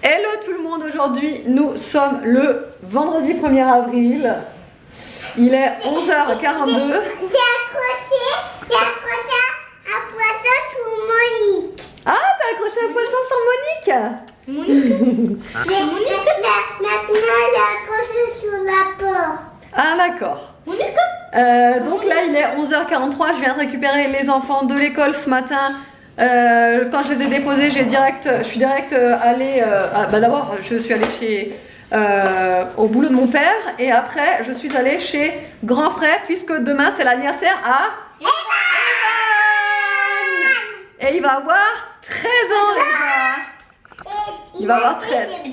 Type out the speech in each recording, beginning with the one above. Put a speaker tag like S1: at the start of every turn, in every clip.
S1: Hello tout le monde, aujourd'hui nous sommes le vendredi 1er avril. Il est 11h42.
S2: J'ai accroché un poisson sur Monique.
S1: Ah, t'as accroché un poisson sur Monique?
S2: Monique. Maintenant j'ai accroché sur la porte.
S1: Ah d'accord. Donc là il est 11h43, je viens de récupérer les enfants de l'école ce matin. Quand je les ai déposés, je suis direct allée. D'abord, je suis allée au boulot de mon père et après, je suis allée chez grand frère puisque demain c'est l'anniversaire à Evan. Et il va avoir 13 ans déjà. Il va avoir 13.
S2: Et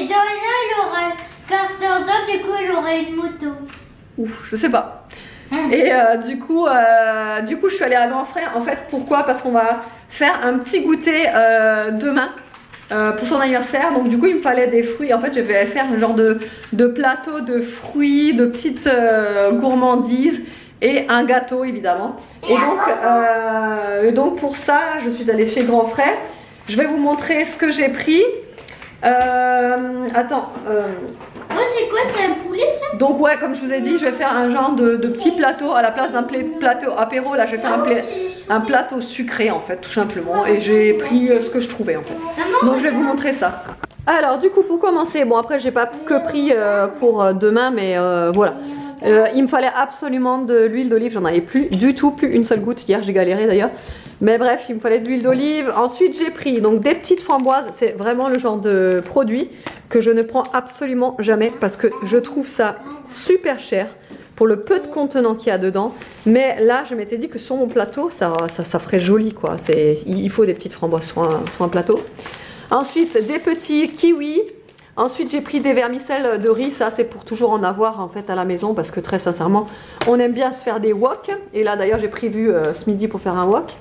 S2: dans un an, il aura 14 ans, du coup, il aura une moto.
S1: Ouf, je sais pas. Et du coup, je suis allée à grand frère. En fait, pourquoi? Parce qu'on va faire un petit goûter demain pour son anniversaire. Donc du coup, il me fallait des fruits. En fait, je vais faire un genre de plateau de fruits, de petites gourmandises et un gâteau évidemment. Et donc pour ça, je suis allée chez grand frère. Je vais vous montrer ce que j'ai pris. Attends.
S2: Oh, c'est quoi? C'est un poulet ça?
S1: Donc ouais, comme je vous ai dit, je vais faire un genre de petit plateau à la place d'un plateau apéro. Là, je vais faire un plateau sucré en fait, tout simplement. Et j'ai pris ce que je trouvais en fait. Donc je vais vous montrer ça. Alors du coup, pour commencer, bon après j'ai pas que pris pour demain, mais voilà. Il me fallait absolument de l'huile d'olive, j'en avais plus du tout, plus une seule goutte. Hier j'ai galéré d'ailleurs. Mais bref, il me fallait de l'huile d'olive. Ensuite j'ai pris donc des petites framboises. C'est vraiment le genre de produit que je ne prends absolument jamais parce que je trouve ça super cher pour le peu de contenant qu'il y a dedans. Mais là je m'étais dit que sur mon plateau ça ferait joli quoi. Il faut des petites framboises sur un plateau. Ensuite des petits kiwis. Ensuite j'ai pris des vermicelles de riz, ça c'est pour toujours en avoir en fait à la maison parce que très sincèrement on aime bien se faire des wok. Et là d'ailleurs j'ai prévu ce midi pour faire un wok.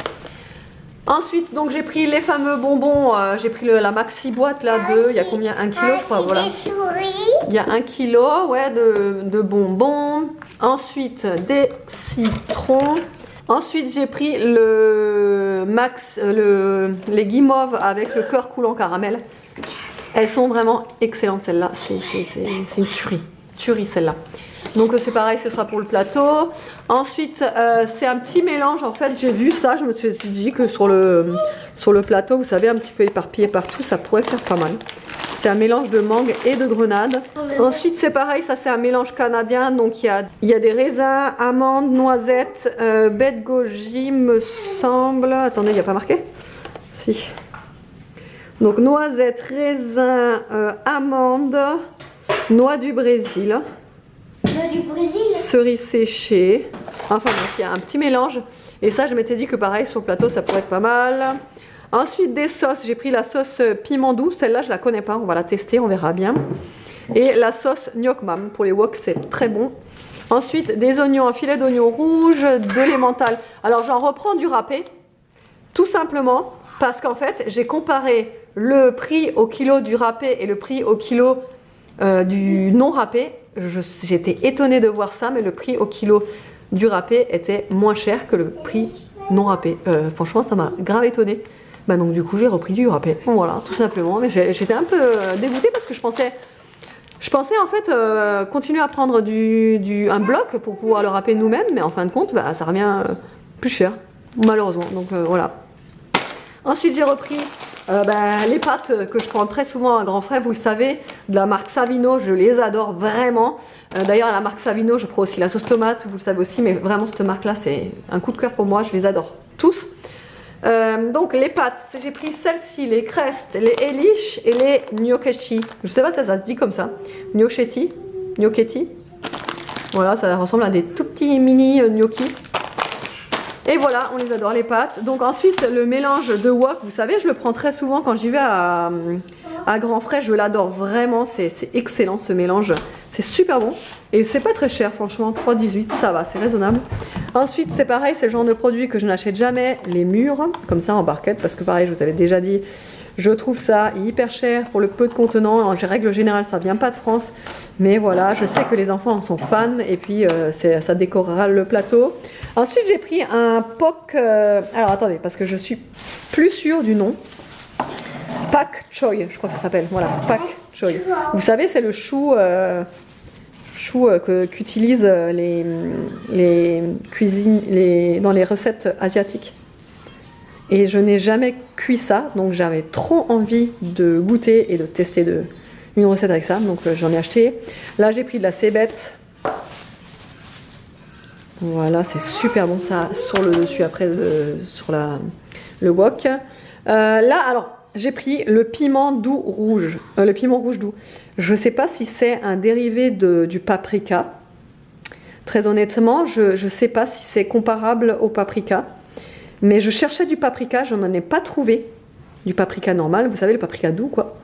S1: Ensuite donc j'ai pris les fameux bonbons, j'ai pris la maxi boîte là de, il y a combien, 1 kilo je crois, voilà. Il y a 1 kilo ouais, de bonbons. Ensuite des citrons. Ensuite j'ai pris les guimauves avec le cœur coulant caramel. Elles sont vraiment excellentes celles-là, c'est une tuerie celle-là. Donc c'est pareil, ce sera pour le plateau. Ensuite c'est un petit mélange, en fait j'ai vu ça, je me suis dit que sur le plateau, vous savez, un petit peu éparpillé partout, ça pourrait faire pas mal. C'est un mélange de mangue et de grenade. Ensuite c'est pareil, ça c'est un mélange canadien, donc il y a des raisins, amandes, noisettes, baies de goji me semble. Attendez, il n'y a pas marqué? Si. Donc noisettes, raisins, amandes, noix du Brésil, cerises séchées. Enfin donc il y a un petit mélange. Et ça je m'étais dit que pareil sur le plateau ça pourrait être pas mal. Ensuite des sauces, j'ai pris la sauce piment doux. Celle-là je la connais pas, on va la tester, on verra bien. Et la sauce gnoc mam pour les wok, c'est très bon. Ensuite des oignons, un filet d'oignons rouges, de l'emmental. Alors j'en reprends du râpé, tout simplement parce qu'en fait j'ai comparé le prix au kilo du râpé et le prix au kilo du non râpé. J'étais étonnée de voir ça, mais le prix au kilo du râpé était moins cher que le prix non râpé. Franchement ça m'a grave étonnée. Bah donc du coup j'ai repris du râpé. Bon, voilà, tout simplement. Mais j'étais un peu dégoûtée parce que je pensais en fait continuer à prendre un bloc pour pouvoir le râper nous-mêmes, mais en fin de compte bah, ça revient plus cher malheureusement. Donc voilà. Ensuite j'ai repris les pâtes que je prends très souvent à grand frère, vous le savez, de la marque Savino, je les adore vraiment. D'ailleurs à la marque Savino je prends aussi la sauce tomate, vous le savez aussi, mais vraiment cette marque là c'est un coup de cœur pour moi, je les adore tous. Donc les pâtes, j'ai pris celles-ci, les Crest, les Elish et les Gnocchetti. Je sais pas si ça se dit comme ça, Gnocchetti. Voilà, ça ressemble à des tout petits mini gnocchi. Et voilà, on les adore les pâtes. Donc ensuite le mélange de wok, vous savez je le prends très souvent quand j'y vais à grand frais, je l'adore vraiment, c'est excellent ce mélange, c'est super bon. Et c'est pas très cher franchement, 3,18 ça va, c'est raisonnable. Ensuite c'est pareil, c'est le genre de produit que je n'achète jamais, les mûres, comme ça en barquette, parce que pareil je vous avais déjà dit, je trouve ça hyper cher pour le peu de contenant. En règle générale ça vient pas de France, mais voilà, je sais que les enfants en sont fans et puis ça décorera le plateau. Ensuite j'ai pris un POC, alors attendez parce que je suis plus sûre du nom. Pak choy, je crois que ça s'appelle. Voilà, pak choy. Vous savez, c'est le chou, qu'utilisent les cuisines, dans les recettes asiatiques. Et je n'ai jamais cuit ça, donc j'avais trop envie de goûter et de tester une recette avec ça, donc j'en ai acheté. Là, j'ai pris de la cébette. Voilà, c'est super bon ça, sur le dessus après, sur le wok. Là, alors, j'ai pris le piment doux rouge, le piment rouge doux. Je ne sais pas si c'est un dérivé du paprika. Très honnêtement, je ne sais pas si c'est comparable au paprika. Mais je cherchais du paprika, je n'en ai pas trouvé. Du paprika normal, vous savez, le paprika doux, quoi.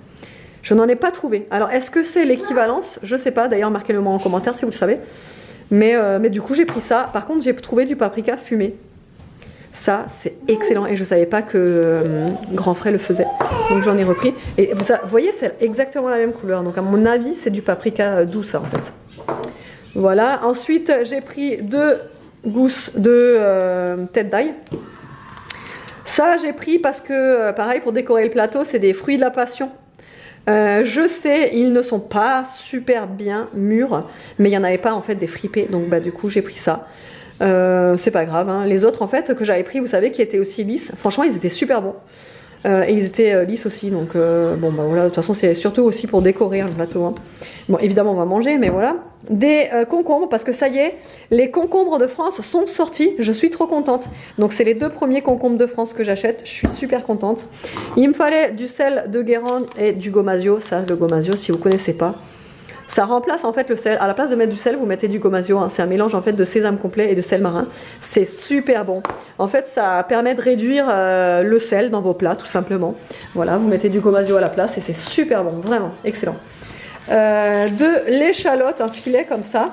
S1: Je n'en ai pas trouvé. Alors, est-ce que c'est l'équivalence? Je ne sais pas, d'ailleurs, marquez-le moi en commentaire si vous le savez. Mais du coup, j'ai pris ça. Par contre, j'ai trouvé du paprika fumé. Ça, c'est excellent. Et je ne savais pas que Grand Frais le faisait. Donc, j'en ai repris. Et vous voyez, c'est exactement la même couleur. Donc, à mon avis, c'est du paprika doux, ça, en fait. Voilà. Ensuite, j'ai pris 2 gousses de tête d'ail. Ça, j'ai pris parce que, pareil, pour décorer le plateau, c'est des fruits de la passion. Je sais, ils ne sont pas super bien mûrs, mais il n'y en avait pas en fait des fripés, donc bah du coup j'ai pris ça. C'est pas grave, hein. Les autres en fait que j'avais pris, vous savez, qui étaient aussi lisses, franchement ils étaient super bons. Et ils étaient lisses aussi, donc bon bah voilà, de toute façon c'est surtout aussi pour décorer le plateau, hein. Bon évidemment on va manger, mais voilà. Des concombres, parce que ça y est, les concombres de France sont sortis, je suis trop contente. Donc c'est les 2 premiers concombres de France que j'achète, je suis super contente. Il me fallait du sel de Guérande et du gomasio. Ça, le gomasio, si vous connaissez pas, ça remplace en fait le sel. À la place de mettre du sel, vous mettez du gomasio, hein. C'est un mélange en fait de sésame complet et de sel marin. C'est super bon. En fait, ça permet de réduire le sel dans vos plats, tout simplement. Voilà, vous mettez du gomasio à la place et c'est super bon, vraiment excellent. De l'échalote, un filet comme ça.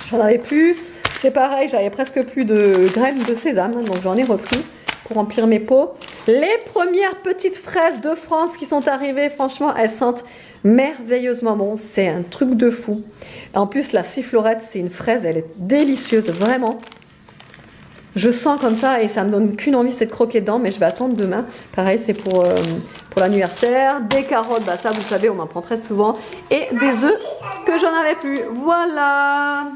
S1: J'en avais plus. C'est pareil, j'avais presque plus de graines de sésame, donc j'en ai repris pour remplir mes pots. Les premières petites fraises de France qui sont arrivées, franchement, elles sentent merveilleusement bon. C'est un truc de fou. En plus, la sifflorette, c'est une fraise, elle est délicieuse, vraiment. Je sens comme ça et ça me donne qu'une envie, c'est de croquer dedans, mais je vais attendre demain. Pareil, c'est pour l'anniversaire. Des carottes, bah ça vous savez, on en prend très souvent. Et des œufs que j'en avais plus. Voilà.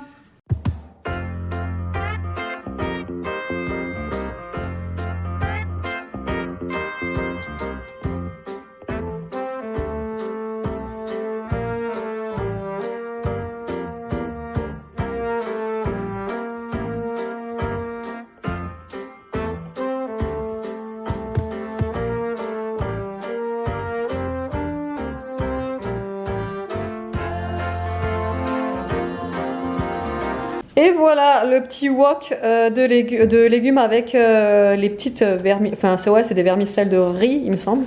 S1: Et voilà le petit wok de légumes avec les petites enfin c'est des vermicelles de riz, il me semble.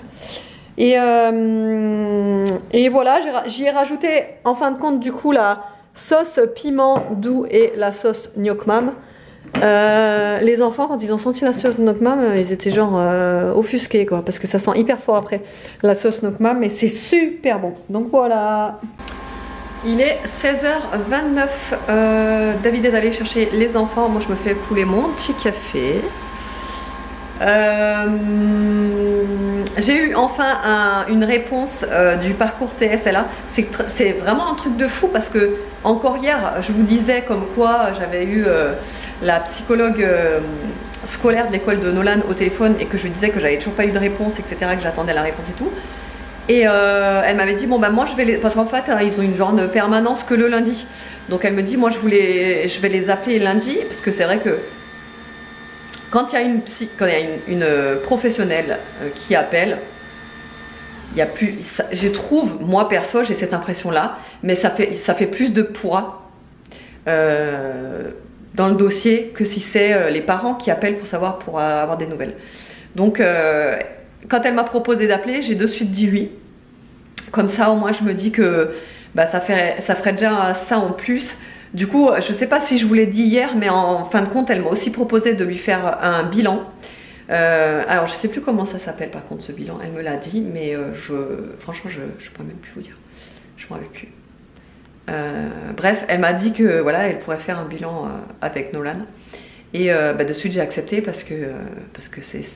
S1: Et voilà, j'y ai rajouté en fin de compte du coup la sauce piment doux et la sauce gnoc mam. Les enfants, quand ils ont senti la sauce gnoc mam, ils étaient genre offusqués quoi, parce que ça sent hyper fort après la sauce gnoc mam, mais c'est super bon. Donc voilà. Il est 16h29, David est allé chercher les enfants, moi je me fais couler mon petit café. J'ai eu enfin une réponse du parcours TSLA. C'est vraiment un truc de fou parce que encore hier je vous disais comme quoi j'avais eu la psychologue scolaire de l'école de Nolan au téléphone et que je lui disais que j'avais toujours pas eu de réponse, etc., que j'attendais la réponse et tout. Et elle m'avait dit bon bah moi je vais parce qu'en fait ils ont une genre de permanence que le lundi, donc elle me dit moi je vais les appeler lundi parce que c'est vrai que quand il y a une professionnelle qui appelle, il y a plus, je trouve, moi perso j'ai cette impression là, mais ça fait plus de poids dans le dossier que si c'est les parents qui appellent pour avoir des nouvelles. Donc quand elle m'a proposé d'appeler, j'ai de suite dit oui. Comme ça, au moins, je me dis que bah, ça ferait déjà ça en plus. Du coup, je ne sais pas si je vous l'ai dit hier, mais en fin de compte, elle m'a aussi proposé de lui faire un bilan. Alors, je ne sais plus comment ça s'appelle par contre ce bilan. Elle me l'a dit, mais franchement, je ne peux même plus vous dire. Je ne m'en rappelle plus. Bref, elle m'a dit que voilà, elle pourrait faire un bilan avec Nolan. Et bah, de suite, j'ai accepté parce que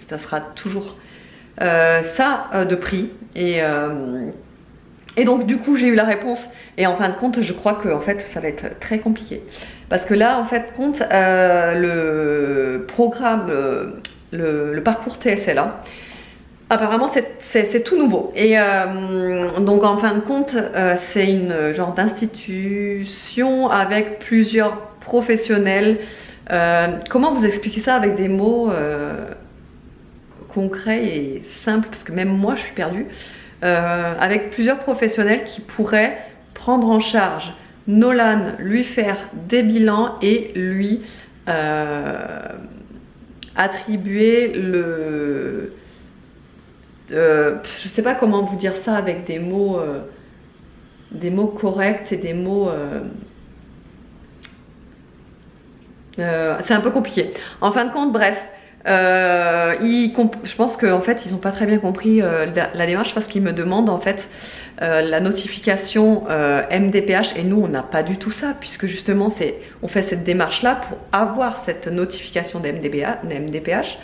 S1: ça sera toujours ça de prix. Et donc du coup j'ai eu la réponse. Et en fin de compte, je crois que en fait, ça va être très compliqué. Parce que là, en fait, le programme, le parcours TSLA, apparemment, c'est tout nouveau. Et donc, en fin de compte, c'est une genre d'institution avec plusieurs professionnels. Comment vous expliquer ça avec des mots concrets et simples? Parce que même moi, je suis perdue. Avec plusieurs professionnels qui pourraient prendre en charge Nolan, lui faire des bilans et lui attribuer le... je sais pas comment vous dire ça avec des mots corrects et des mots... c'est un peu compliqué. En fin de compte, bref, je pense qu'en fait, ils n'ont pas très bien compris la démarche parce qu'ils me demandent en fait la notification MDPH et nous, on n'a pas du tout ça puisque justement, on fait cette démarche-là pour avoir cette notification d'MDPH.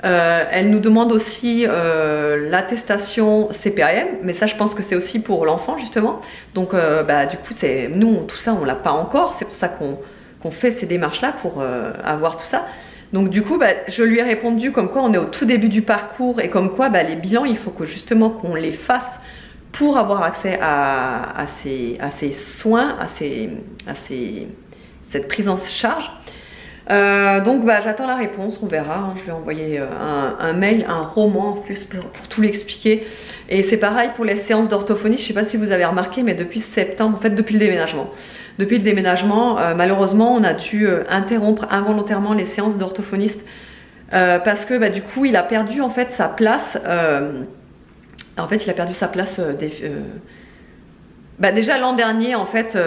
S1: Elle nous demande aussi l'attestation CPAM, mais ça je pense que c'est aussi pour l'enfant justement. Donc du coup nous tout ça on l'a pas encore, c'est pour ça qu'on fait ces démarches là pour avoir tout ça. Donc du coup je lui ai répondu comme quoi on est au tout début du parcours et comme quoi les bilans il faut que justement qu'on les fasse pour avoir accès à ces soins, à cette prise en charge. Donc j'attends la réponse, on verra, hein. Je lui ai envoyé un mail, un roman en plus pour tout l'expliquer. Et c'est pareil pour les séances d'orthophonie, je ne sais pas si vous avez remarqué, mais depuis septembre, en fait depuis le déménagement. Depuis le déménagement, malheureusement, on a dû interrompre involontairement les séances d'orthophoniste parce que du coup, il a perdu en fait sa place. En fait, il a perdu sa place déjà l'an dernier, en fait,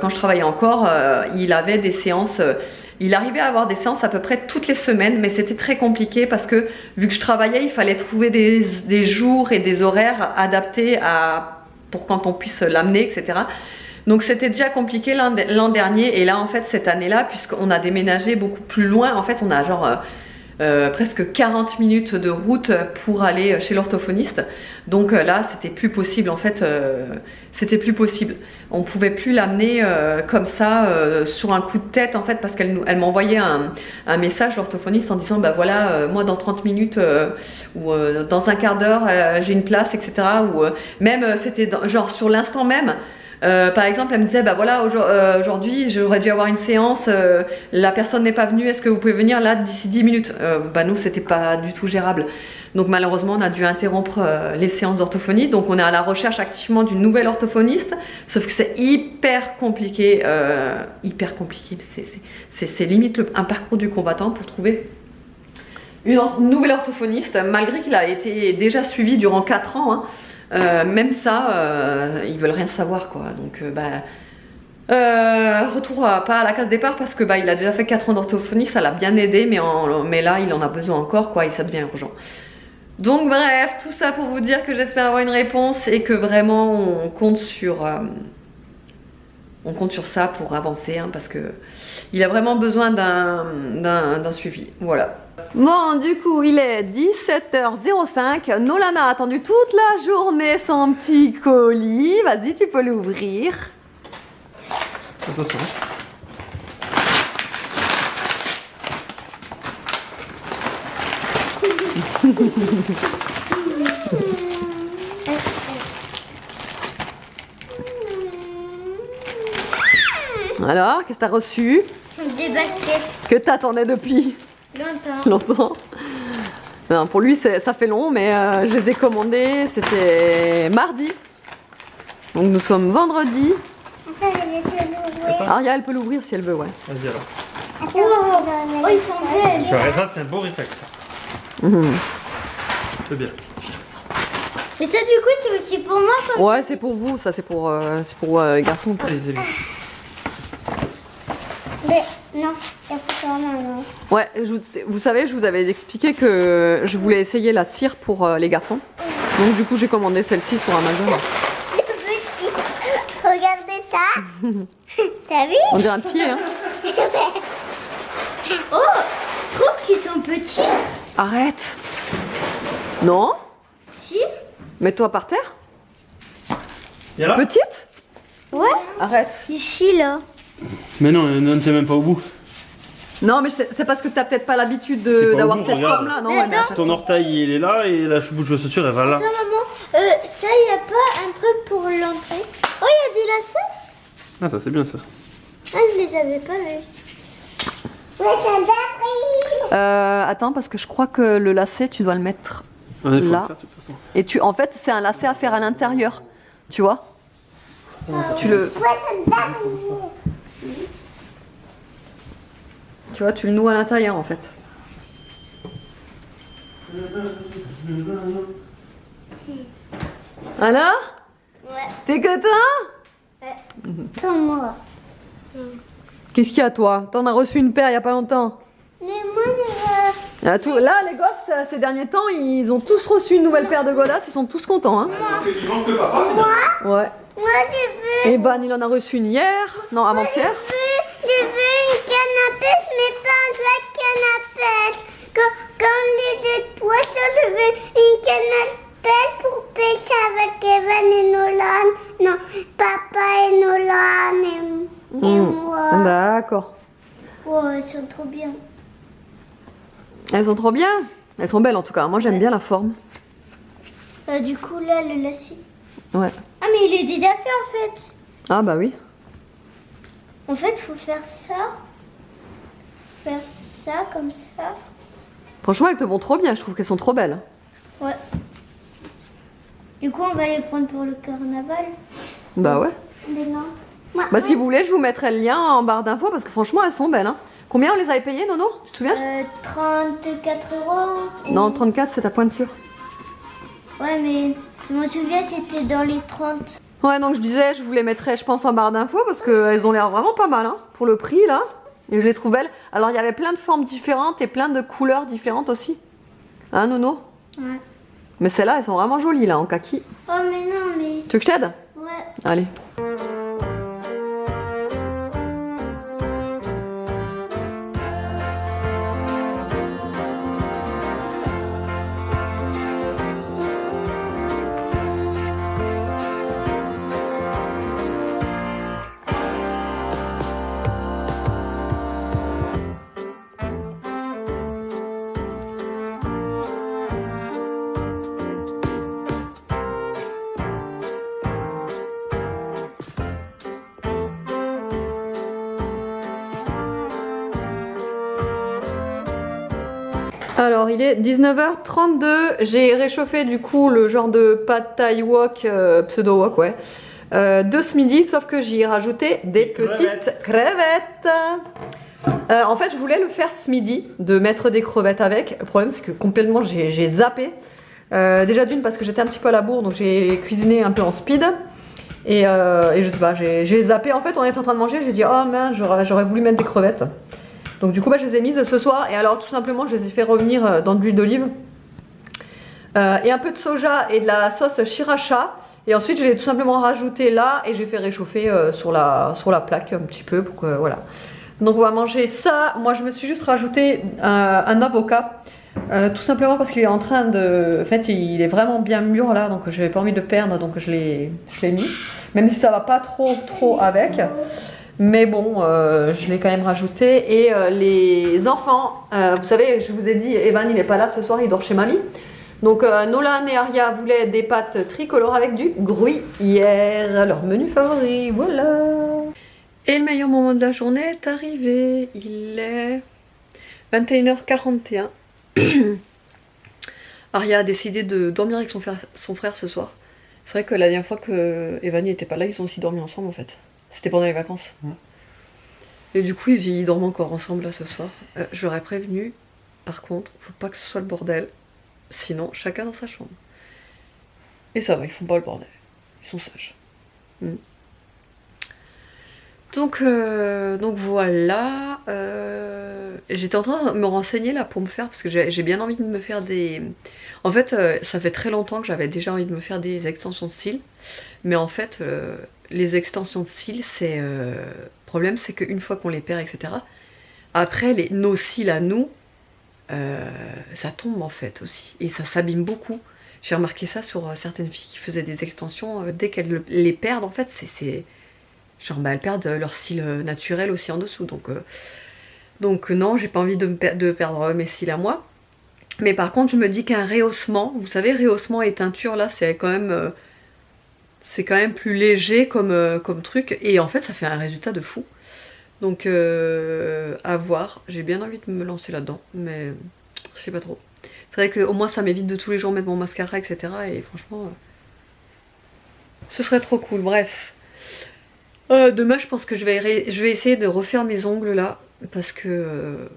S1: quand je travaillais encore, il avait des séances... il arrivait à avoir des séances à peu près toutes les semaines, mais c'était très compliqué parce que vu que je travaillais, il fallait trouver des jours et des horaires adaptés pour quand on puisse l'amener, etc. Donc c'était déjà compliqué l'an dernier et là en fait cette année-là, puisqu'on a déménagé beaucoup plus loin, en fait on a genre presque 40 minutes de route pour aller chez l'orthophoniste. Donc là c'était plus possible en fait, c'était plus possible. On pouvait plus l'amener comme ça sur un coup de tête en fait parce qu'elle m'envoyait un message l'orthophoniste en disant voilà moi dans 30 minutes ou dans un quart d'heure j'ai une place, etc. Ou même c'était genre sur l'instant même. Par exemple, elle me disait voilà aujourd'hui j'aurais dû avoir une séance, la personne n'est pas venue, est-ce que vous pouvez venir là d'ici 10 minutes? Nous c'était pas du tout gérable. Donc malheureusement on a dû interrompre les séances d'orthophonie. Donc on est à la recherche activement d'une nouvelle orthophoniste. Sauf que c'est hyper compliqué. C'est limite un parcours du combattant pour trouver une nouvelle orthophoniste. Malgré qu'il a été déjà suivi durant 4 ans. Hein. Même ça, ils veulent rien savoir quoi. Donc retour pas à la case départ parce que il a déjà fait 4 ans d'orthophonie, ça l'a bien aidé, mais là il en a besoin encore quoi et ça devient urgent. Donc bref, tout ça pour vous dire que j'espère avoir une réponse et que vraiment on compte sur ça pour avancer hein, parce que il a vraiment besoin d'un suivi. Voilà. Bon, du coup, il est 17h05. Nolan a attendu toute la journée son petit colis. Vas-y, tu peux l'ouvrir.
S3: Attention.
S1: Alors, qu'est-ce que t'as reçu?
S2: Des baskets.
S1: Que t'attendais depuis longtemps. Non, pour lui, ça fait long, mais je les ai commandés, c'était mardi. Donc nous sommes vendredi. Aria, elle peut l'ouvrir si elle veut, ouais.
S3: Vas-y alors.
S2: Oh, ils sont belles.
S3: Ça, c'est un beau réflexe. C'est bien.
S2: Mais ça, du coup, c'est aussi pour moi comme...
S1: Ouais, c'est pour vous, ça c'est pour les garçons.
S3: Allez-y.
S2: Mais non, il y a pas ça, non.
S1: Ouais, vous savez, je vous avais expliqué que je voulais essayer la cire pour les garçons. Donc du coup, j'ai commandé celle-ci sur Amazon.
S2: C'est petit. Regardez ça. T'as vu?
S1: On dirait un pied, hein.
S2: Oh, je trouve qu'ils sont petits.
S1: Arrête. Non? Mets-toi par terre.
S3: Viens là.
S1: Petite.
S2: Ouais.
S1: Arrête.
S2: Ici, là.
S3: Mais non, non, t'es même pas au bout.
S1: Non, mais c'est parce que t'as peut-être pas l'habitude
S3: C'est pas
S1: d'avoir
S3: au bout,
S1: cette
S3: regarde.
S1: forme-là. Non,
S2: Mais
S1: ouais, mais à
S2: attends.
S1: chaque
S3: Ton
S1: fois.
S3: orteil il est là et la bouche de chaussure elle va là.
S2: Attends, maman. Ça, il n'y a pas un truc pour l'entrée. Oh, il y a des lacets.
S3: Ah, ça c'est bien ça.
S2: Ah, je les avais pas vus.
S1: Attends, parce que je crois que le lacet, tu dois le mettre
S3: Ouais, il faut
S1: là.
S3: le faire de toute façon.
S1: Et en fait, c'est un lacet à faire à l'intérieur. Tu vois. Tu le. Tu vois, tu le noues à l'intérieur en fait. Alors,
S2: Ouais.
S1: t'es content?
S2: Comme moi.
S1: Qu'est-ce qu'il y a toi? T'en as reçu une paire il y a pas longtemps.
S2: Mais moi, je
S1: Là, les gosses, ces derniers temps, ils ont tous reçu une nouvelle paire de godasses, ils sont tous contents. Hein.
S3: Il manque que papa.
S1: Ouais.
S2: Moi, je veux.
S1: Et Ban, il en a reçu une hier, non, avant-hier.
S2: Je veux une canne à pêche, mais pas un vrai canne à pêche. Comme les autres poissons, je veux une canne à pêche pour pêcher avec Evan et Nolan. Non, papa et Nolan et moi.
S1: D'accord.
S2: Oh, ils sont trop bien.
S1: Elles sont trop bien. Elles sont belles en tout cas. Moi, j'aime bien la forme.
S2: Du coup, là, le lacet.
S1: Ouais.
S2: Ah, mais il est déjà fait en fait.
S1: Ah bah oui.
S2: En fait, il faut faire ça. Faire ça, comme ça.
S1: Franchement, elles te vont trop bien. Je trouve qu'elles sont trop belles.
S2: Ouais. Du coup, on va les prendre pour le carnaval.
S1: Bah ouais.
S2: Mais non. Moi,
S1: Bah si vous voulez, je vous mettrai le lien en barre d'infos parce que franchement, elles sont belles. Hein. Combien on les avait payées, Nono? Tu te souviens?
S2: 34 €.
S1: Non, 34, c'est ta pointure.
S2: Ouais, mais je me souviens, c'était dans les 30.
S1: Ouais, donc je disais, je vous les mettrai, je pense, en barre d'infos parce qu'elles ont l'air vraiment pas mal, hein, pour le prix, là. Et je les trouve belles. Alors, il y avait plein de formes différentes et plein de couleurs différentes aussi. Hein, Nono?
S2: Ouais.
S1: Mais celles-là, elles sont vraiment jolies, là, en kaki.
S2: Oh, mais non, mais.
S1: Tu veux que je t'aide?
S2: Ouais.
S1: Allez. Alors, il est 19h32. J'ai réchauffé du coup le genre de pad thai wok, pseudo wok, ouais, de ce midi, sauf que j'y ai rajouté des petites crevettes. En fait, je voulais le faire ce midi, de mettre des crevettes avec. Le problème, c'est que complètement j'ai zappé. Déjà d'une parce que j'étais un petit peu à la bourre, donc j'ai cuisiné un peu en speed. Et je sais pas, j'ai zappé. En fait, on était en train de manger, j'ai dit oh mince, j'aurais voulu mettre des crevettes. Donc du coup, bah, je les ai mises ce soir. Et alors tout simplement, je les ai fait revenir dans de l'huile d'olive. Et un peu de soja et de la sauce sriracha. Et ensuite, je l'ai tout simplement rajouté là. Et j'ai fait réchauffer sur la plaque un petit peu. Pour que, voilà. Donc on va manger ça. Moi, je me suis juste rajouté un avocat. Tout simplement parce qu'il est en train de... En fait, il est vraiment bien mûr là. Donc je n'avais pas envie de le perdre. Donc je l'ai mis. Même si ça va pas trop avec. Mais bon, je l'ai quand même rajouté. Et les enfants, vous savez, je vous ai dit, Evan il n'est pas là ce soir, il dort chez mamie. Donc Nolan et Aria voulaient des pâtes tricolores avec du gruyère, leur menu favori, voilà. Et le meilleur moment de la journée est arrivé, il est 21h41. Aria a décidé de dormir avec son frère ce soir. C'est vrai que la dernière fois que Evan n'était pas là, ils ont aussi dormi ensemble en fait. C'était pendant les vacances. Et du coup, ils dorment encore ensemble là ce soir. Je leur ai prévenu, par contre, faut pas que ce soit le bordel. Sinon, chacun dans sa chambre. Et ça va, ils font pas le bordel. Ils sont sages. Donc voilà. J'étais en train de me renseigner là pour me faire, parce que j'ai bien envie de me faire des... En fait, ça fait très longtemps que j'avais déjà envie de me faire des extensions de cils. Mais en fait, les extensions de cils, le problème c'est qu'une fois qu'on les perd, etc., après nos cils à nous, ça tombe en fait aussi. Et ça s'abîme beaucoup. J'ai remarqué ça sur certaines filles qui faisaient des extensions, dès qu'elles les perdent, en fait, c'est genre, bah, elles perdent leur style naturel aussi en dessous. Donc non, j'ai pas envie de perdre mes cils à moi. Mais par contre, je me dis qu'un rehaussement, vous savez, rehaussement et teinture, là, c'est quand même plus léger comme truc. Et en fait, ça fait un résultat de fou. Donc, à voir. J'ai bien envie de me lancer là-dedans, mais je sais pas trop. C'est vrai qu'au moins, ça m'évite de tous les jours mettre mon mascara, etc. Et franchement, ce serait trop cool. Bref. Demain, je pense que je vais essayer de refaire mes ongles, là. Parce que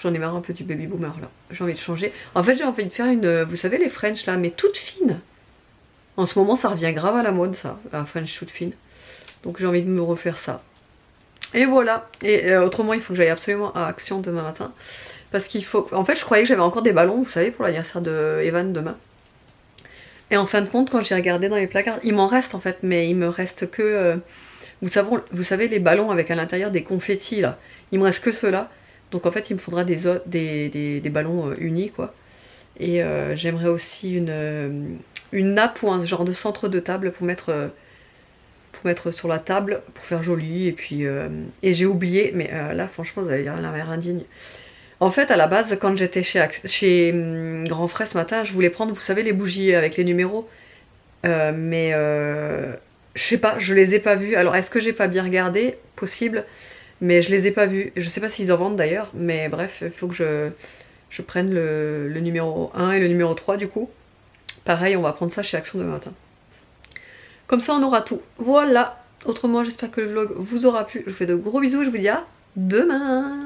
S1: j'en ai marre un peu du baby boomer, là. J'ai envie de changer. En fait, j'ai envie de faire vous savez, les French, là, mais toutes fines. En ce moment, ça revient grave à la mode, ça. La French toute fine. Donc, j'ai envie de me refaire ça. Et voilà. Et autrement, il faut que j'aille absolument à Action demain matin. Parce qu'il faut... En fait, je croyais que j'avais encore des ballons, vous savez, pour l'anniversaire de Evan demain. Et en fin de compte, quand j'ai regardé dans les placards, il m'en reste en fait, mais il me reste que... vous savez, les ballons avec à l'intérieur des confettis, là. Il me reste que ceux-là. Donc en fait, il me faudra des ballons unis, quoi. Et j'aimerais aussi une nappe ou un genre de centre de table pour mettre sur la table, pour faire joli. Et puis et j'ai oublié, mais là, franchement, vous allez dire la mère indigne. En fait, à la base, quand j'étais chez Grand Frais ce matin, je voulais prendre, vous savez, les bougies avec les numéros. Mais je sais pas, je les ai pas vus. Alors, est-ce que j'ai pas bien regardé? Possible. Mais je les ai pas vus. Je sais pas s'ils en vendent d'ailleurs. Mais bref, il faut que je prenne le numéro 1 et le numéro 3 du coup. Pareil, on va prendre ça chez Action demain matin. Comme ça, on aura tout. Voilà. Autrement, j'espère que le vlog vous aura plu. Je vous fais de gros bisous et je vous dis à demain.